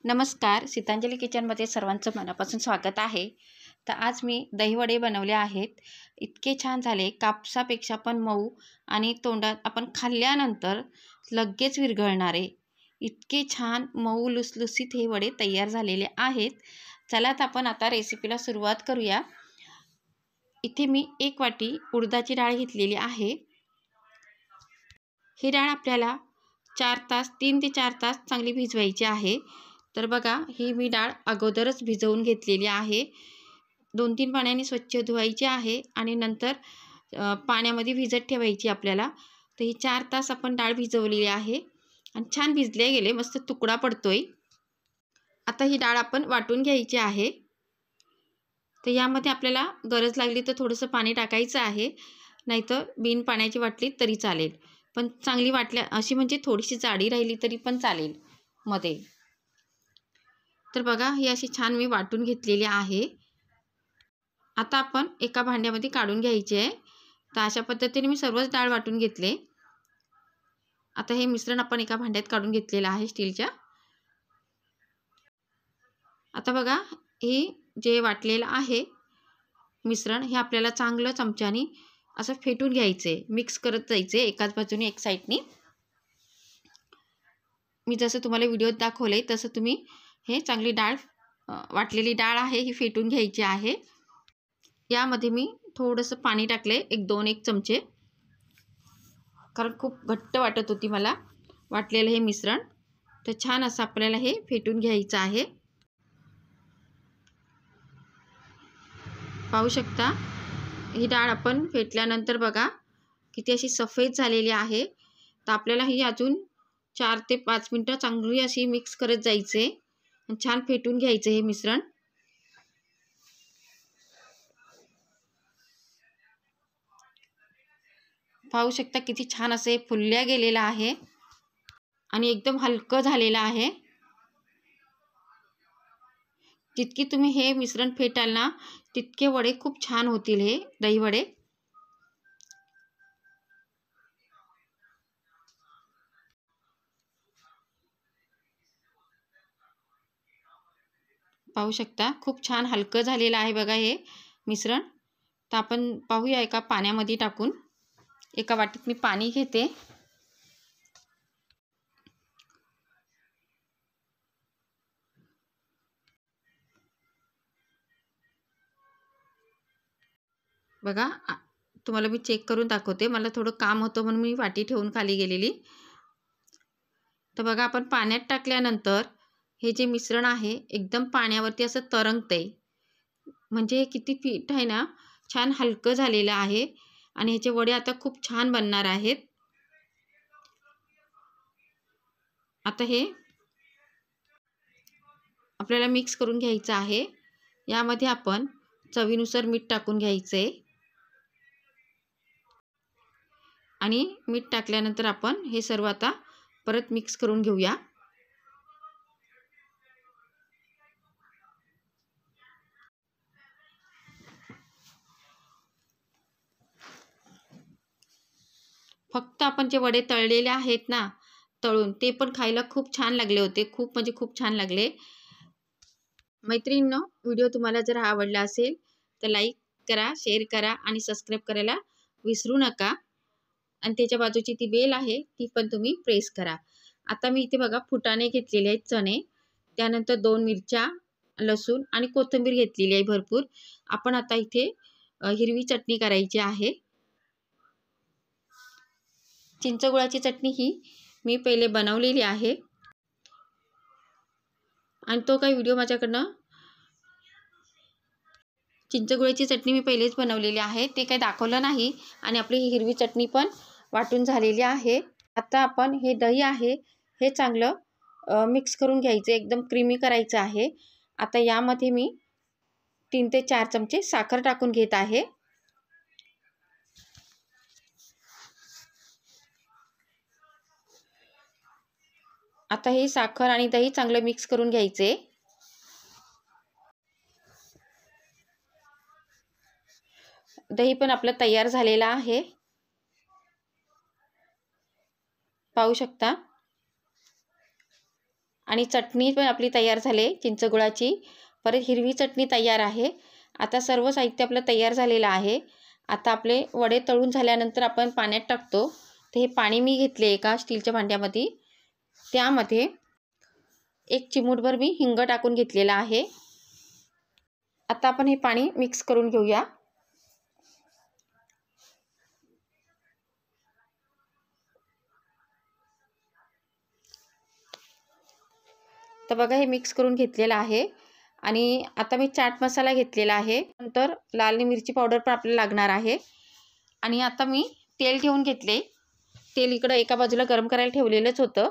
नमस्कार, सीतांजली किचनमध्ये सर्वांचं मनापासून स्वागत आहे। तर आज मी दहीवडे बनवले आहेत। इतके छान झाले, कापसापेक्षा पण मऊ आणि तोंडात आपण खाल्ल्यानंतर लगेच विरघळणारे इतके छान मऊ लुसलुसीत हे वडे तयार झालेले आहेत। चला तर आपण आता रेसिपीला सुरुवात करूया। इथे मी 1 वाटी उडदाची डाळ घेतलेली आहे। ही डाळ आपल्याला 4 तास 3 ते 4 तास चांगली भिजवायची आहे। तर बघा, ही मी डाळ अगोदरच भिजवून घेतलेली आहे। 2-3 पाण्याने स्वच्छ धुवायची आहे आणि नंतर पाण्यामध्ये भिजत ठेवायची आपल्याला। तर ही 4 तास आपण डाळ भिजवलेली आहे आणि छान भिजले गेले, मस्त तुकडा पडतोय। आता ही डाळ आपण वाटून घ्यायची आहे। तर यामध्ये आपल्याला गरज लागली तर थोडंसं पाणी टाकायचं आहे, नाहीतर बिन पाण्याची वाटली तरी चालेल। पण चांगली वाटल्या अशी म्हणजे थोडीशी जाडी राहिली तरी पण चालेल मध्ये। तर बघा, ही अशी छान मी वाटून घेतलेली आहे। आता आपण एका भांड्यामध्ये काढून घ्यायची आहे। तर अशा पद्धतीने मी सर्वच डाळ वाटून घेतले। आता हे मिश्रण आपण एका भांड्यात काढून घेतलेलं आहे स्टीलच्या। आता बघा, हे जे वाटलेलं आहे मिश्रण, हे आपल्याला चांगलं चमच्याने असं फेटून घ्यायचे, मिक्स करत जायचे एकाच बाजूने एक साईडनी। मी जसं तुम्हाला व्हिडिओत दाखवले तसं तुम्ही हे चांगली डाळ वाटलेली डाळ आहे ही फेटून घ्यायची आहे। यामध्ये मी थोडंसं पाणी टाकले, 1 चमचे, कारण खूप घट्ट वाटत होती मला वाटलेलं हे मिश्रण। तर छान असं आपल्याला हे फेटून घ्यायचं आहे। पाहू शकता, ही डाळ आपण फेटल्यानंतर बघा किती अशी सफेद झालेली आहे। तर आपल्याला ही अजून 4 ते 5 मिनिटं चांगली अशी मिक्स करत जायचे आणि छान फेटून घ्यायचे हे मिश्रण। पाहू शकता किती छान असे फुलल्या गेलेलं आहे आणि एकदम हलकं झालेलं आहे। जितकी तुम्ही हे मिश्रण फेटाल ना, तितके वडे खूप छान होतील, हे दही वडे। पाहू शकता खूप छान हलकं झालेलं आहे बघा हे मिश्रण। तर आपण पाहूया एका पाण्यामध्ये टाकून। एका वाटीत मी पाणी घेते। बघा, तुम्हाला मी चेक करून दाखवते। मला थोडं काम होतं म्हणून मी वाटी ठेवून खाली गेलेली। तर बघा, आपण पाण्यात टाकल्यानंतर हे जे मिश्रण आहे एकदम पाण्यावरती असं तरंगतंय, म्हणजे किती पीठ आहे ना, छान हलकं झालेलं आहे आणि ह्याचे वडे आता खूप छान बनणार आहेत। आता हे आपल्याला मिक्स करून घ्यायचं आहे। यामध्ये आपण चवीनुसार मीठ टाकून घ्यायचे आणि मीठ टाकल्यानंतर आपण हे सर्व आता परत मिक्स करून घेऊया। फक्त आपण जे वडे तळलेले आहेत ना, तळून, ते पण खायला खूप छान लागले होते। खूप म्हणजे खूप छान लागले। मैत्रिणींनो, व्हिडिओ तुम्हाला जर आवडला असेल तर लाईक करा, शेअर करा आणि सबस्क्राईब करायला विसरू नका। आणि त्याच्या बाजूची ती बेल आहे ती पण तुम्ही प्रेस करा। आता मी इथे बघा फुटाणे घेतलेले आहेत, चणे, त्यानंतर 2 मिरच्या, लसूण आणि कोथिंबीर घेतलेली आहे भरपूर। आपण आता इथे हिरवी चटणी करायची आहे। चिंचगुळाची चटणी ही मी पहिले बनवलेली आहे आणि तो काही व्हिडिओ माझ्याकडनं, चिंचगुळाची चटणी मी पहिलेच बनवलेली आहे, ते काही दाखवलं नाही। आणि आपली ही हिरवी चटणी पण वाटून झालेली आहे। आता आपण हे दही आहे हे चांगलं मिक्स करून घ्यायचं, एकदम क्रीमी करायचं आहे। आता यामध्ये मी 3 ते 4 चमचे साखर टाकून घेत आहे। आता हे साखर आणि दही चांगलं मिक्स करून घ्यायचे। दही पण आपलं तयार झालेलं आहे, पाहू शकता। आणि चटणी पण आपली तयार झाली चिंचगुळाची. परत हिरवी चटणी तयार आहे. आता सर्व साहित्य आपलं तयार झालेलं आहे. आता आपले वडे तळून झाल्यानंतर आपण पाण्यात टाकतो. तर हे पाणी मी घेतले एका स्टीलच्या भांड्यामध्ये. त्यामध्ये 1 चिमूटभर मी हिंग टाकून घेतलेला आहे. आता आपण हे पाणी मिक्स करून घेऊया. तर बघा हे मिक्स करून घेतलेलं आहे. आणि आता मी चाट मसाला घेतलेला आहे. नंतर लाल मिरची पावडर पण आपल्याला लागणार आहे. आणि आता मी तेल ठेवून घेतले. तेल इकडं एका बाजूला गरम करायला ठेवलेलंच होतं.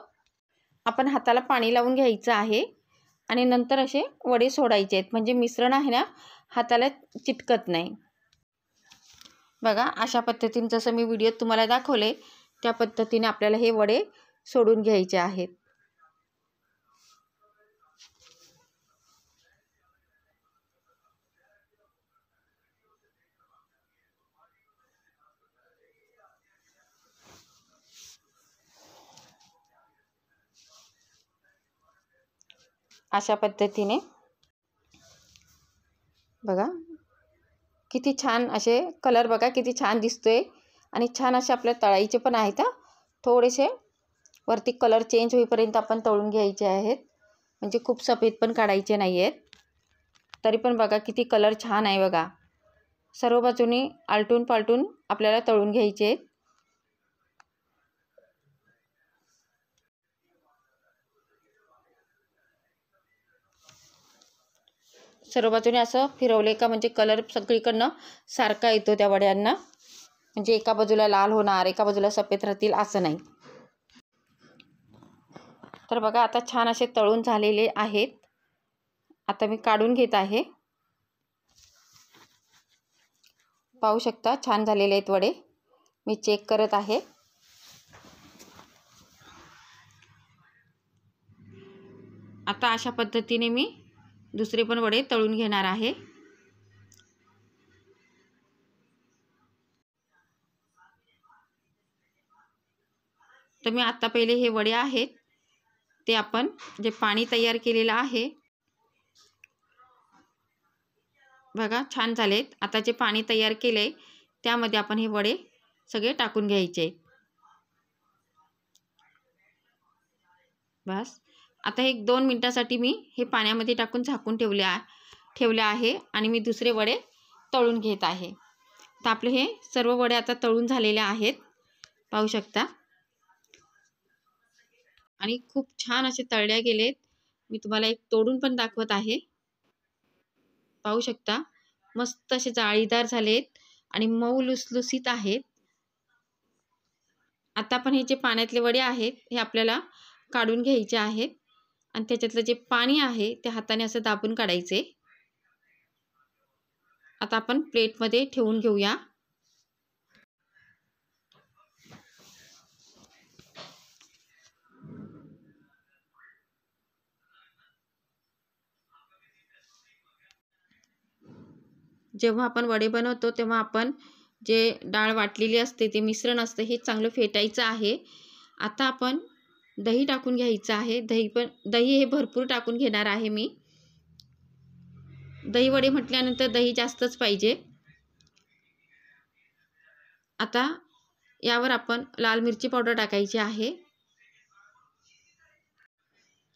आपण हाताला पाणी लावून घ्यायचं आहे आणि नंतर असे वडे सोडायचे आहेत, म्हणजे मिश्रण आहे ना हाताला चिटकत नाही. बघा अशा पद्धतीने जसं मी व्हिडिओत तुम्हाला दाखवले त्या पद्धतीने आपल्याला हे वडे सोडून घ्यायचे आहेत. अशा पद्धतीने बघा किती छान असे कलर बघा किती छान दिसतोय आणि छान असे आपल्या तळायचे पण आहेत. थोडेसे वरती कलर चेंज होईपर्यंत आपण तळून घ्यायचे आहेत, म्हणजे खूप सफेद पण काढायचे नाही आहेत. तरी पण बघा किती कलर छान आहे बघा. सर्व बाजूनी आलटून पालटून आपल्याला तळून घ्यायचे आहेत. सर्व बाजूने असं फिरवले का म्हणजे कलर सगळीकडनं सारखा येतो त्या वड्यांना, म्हणजे एका बाजूला लाल होणार एका बाजूला सफेद राहतील असं नाही. तर बघा आता छान असे तळून झालेले आहेत. आता मी काढून घेत आहे. पाहू शकता छान झालेले आहेत वडे. मी चेक करत आहे. आता अशा पद्धतीने मी दुसरे पण वडे तळून घेणार आहे. तर मी आता पहिले हे वडे आहेत ते आपण जे पाणी तयार केलेलं आहे बघा छान झालेत. आता जे पाणी तयार केले त्यामध्ये आपण हे वडे सगळे टाकून घ्यायचे. बस आता 1-2 मिनिटासाठी मी हे पाण्यामध्ये टाकून झाकून ठेवले आहे आणि मी दुसरे वडे तळून घेत आहे. तर आपले हे सर्व वडे आता तळून झालेले आहेत पाहू शकता आणि खूप छान असे तळले गेलेत. मी तुम्हाला एक तोडून पण दाखवत आहे. पाहू शकता मस्त असे जाळीदार झालेत आणि मऊ लुसलुसीत आहेत. आता पण हे जे पाण्यातले वडे आहेत हे आपल्याला काढून घ्यायचे आहेत आणि त्याच्यातलं जे पाणी आहे ते हाताने असं दाबून काढायचे. आता आपण प्लेटमध्ये ठेवून घेऊया. जेव्हा आपण वडे बनवतो तेव्हा आपण जे डाळ वाटलेली असते ते मिश्रण असतं हे चांगलं फेटायचं आहे. आता आपण दही टाकून घ्यायचं आहे. दही हे भरपूर टाकून घेणार आहे मी. दही वडे म्हटल्यानंतर दही जास्तच पाहिजे. आता यावर आपण लाल मिरची पावडर टाकायची आहे.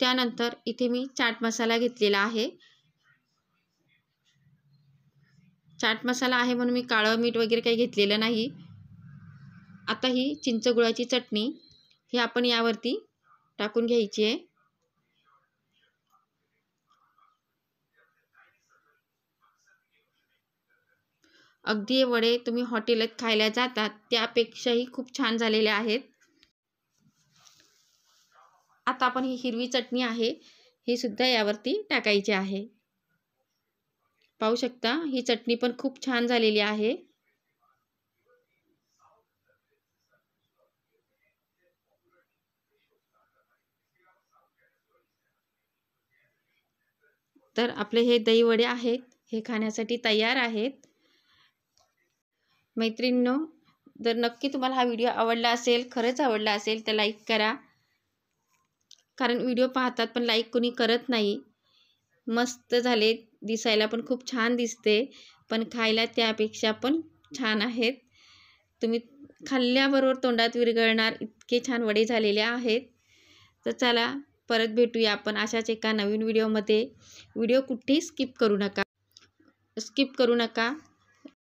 त्यानंतर इथे मी चाट मसाला घेतलेला आहे. चाट मसाला आहे म्हणून मी काळं मीठ वगैरे काही घेतलेलं नाही. आता ही चिंचगुळाची चटणी ही आपण यावरती टाकून घ्यायची आहे. अगदी हे वडे तुम्ही हॉटेलात खायला जातात त्यापेक्षाही खूप छान झालेले आहेत. आता आपण ही हिरवी चटणी आहे ही सुद्धा यावरती टाकायची आहे. पाहू शकता ही चटणी पण खूप छान झालेली आहे. तर आपले हे दही वडे आहेत हे खाण्यासाठी तयार आहेत. मैत्रिणींनो जर नक्की तुम्हाला हा व्हिडिओ आवडला असेल, खरंच आवडला असेल तर लाईक करा, कारण व्हिडिओ पाहतात पण लाईक कोणी करत नाही. मस्त झाले, दिसायला पण खूप छान दिसते, पण खायला त्यापेक्षा पण छान आहेत. तुम्ही खाल्ल्याबरोबर तोंडात विरघळणार इतके छान वडे झालेले आहेत. तर चला परत भेटूया आपण अशाच एका नवीन व्हिडिओमध्ये. व्हिडिओ कुठेही स्किप करू नका.